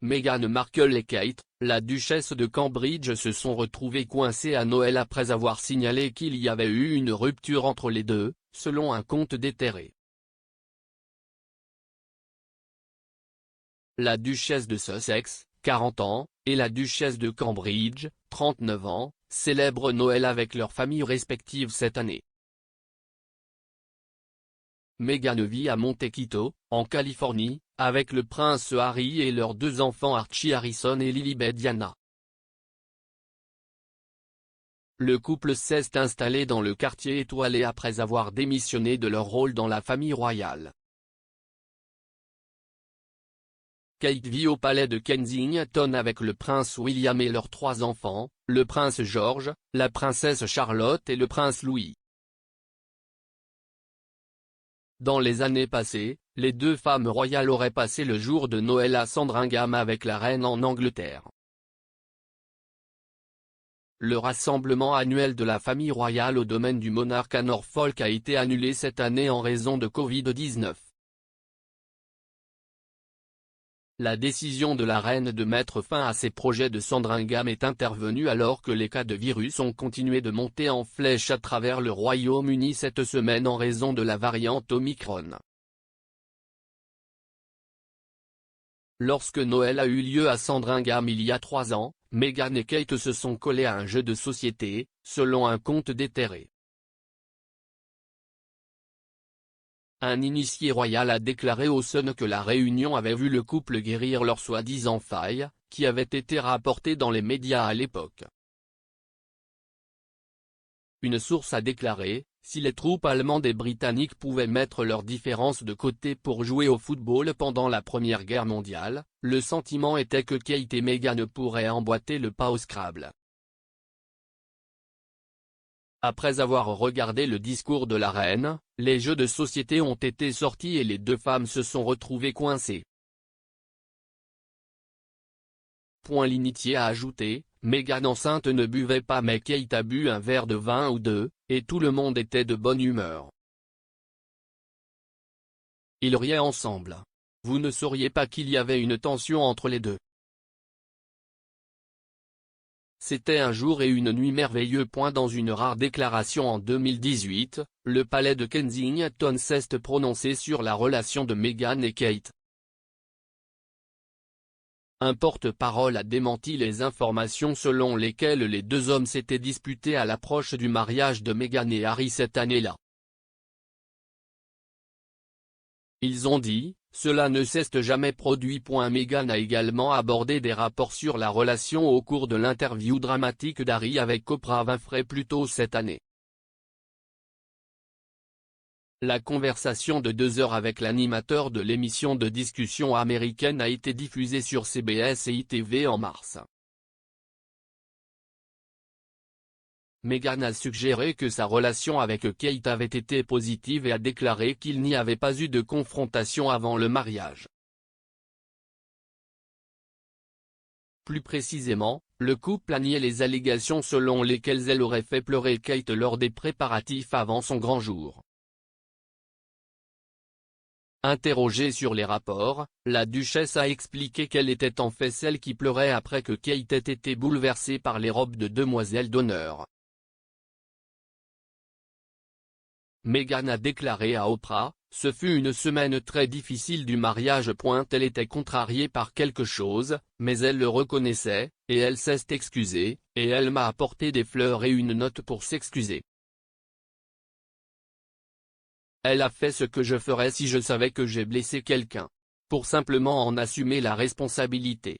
Meghan Markle et Kate, la duchesse de Cambridge se sont retrouvées coincées à Noël après avoir signalé qu'il y avait eu une rupture entre les deux, selon un compte déterré. La duchesse de Sussex, 40 ans, et la duchesse de Cambridge, 39 ans, célèbrent Noël avec leurs familles respectives cette année. Meghan vit à Montecito, en Californie, avec le prince Harry et leurs deux enfants Archie Harrison et Lilibet Diana. Le couple s'est installé dans le quartier étoilé après avoir démissionné de leur rôle dans la famille royale. Kate vit au palais de Kensington avec le prince William et leurs trois enfants, le prince George, la princesse Charlotte et le prince Louis. Dans les années passées, les deux femmes royales auraient passé le jour de Noël à Sandringham avec la reine en Angleterre. Le rassemblement annuel de la famille royale au domaine du monarque à Norfolk a été annulé cette année en raison de Covid-19. La décision de la reine de mettre fin à ses projets de Sandringham est intervenue alors que les cas de virus ont continué de monter en flèche à travers le Royaume-Uni cette semaine en raison de la variante Omicron. Lorsque Noël a eu lieu à Sandringham il y a 3 ans, Meghan et Kate se sont collés à un jeu de société, selon un compte déterré. Un initié royal a déclaré au Sun que la réunion avait vu le couple guérir leur soi-disant faille, qui avait été rapportée dans les médias à l'époque. Une source a déclaré, si les troupes allemandes et britanniques pouvaient mettre leurs différences de côté pour jouer au football pendant la Première Guerre mondiale, le sentiment était que Kate et Meghan pourraient emboîter le pas au Scrabble. Après avoir regardé le discours de la reine, les jeux de société ont été sortis et les deux femmes se sont retrouvées coincées. L'initié a ajouté, Meghan enceinte ne buvait pas mais Kate a bu un verre de vin ou deux, et tout le monde était de bonne humeur. Ils riaient ensemble. Vous ne sauriez pas qu'il y avait une tension entre les deux. C'était un jour et une nuit merveilleux. Dans une rare déclaration en 2018, le palais de Kensington s'est prononcé sur la relation de Meghan et Kate. Un porte-parole a démenti les informations selon lesquelles les deux hommes s'étaient disputés à l'approche du mariage de Meghan et Harry cette année-là. Ils ont dit, cela ne s'est jamais produit. Meghan a également abordé des rapports sur la relation au cours de l'interview dramatique d'Harry avec Oprah Winfrey plus tôt cette année. La conversation de 2 heures avec l'animateur de l'émission de discussion américaine a été diffusée sur CBS et ITV en mars. Meghan a suggéré que sa relation avec Kate avait été positive et a déclaré qu'il n'y avait pas eu de confrontation avant le mariage. Plus précisément, le couple a nié les allégations selon lesquelles elle aurait fait pleurer Kate lors des préparatifs avant son grand jour. Interrogée sur les rapports, la duchesse a expliqué qu'elle était en fait celle qui pleurait après que Kate ait été bouleversée par les robes de demoiselle d'honneur. Meghan a déclaré à Oprah, ce fut une semaine très difficile du mariage. Elle était contrariée par quelque chose, mais elle le reconnaissait, et elle s'est excusée, et elle m'a apporté des fleurs et une note pour s'excuser. Elle a fait ce que je ferais si je savais que j'ai blessé quelqu'un. Pour simplement en assumer la responsabilité.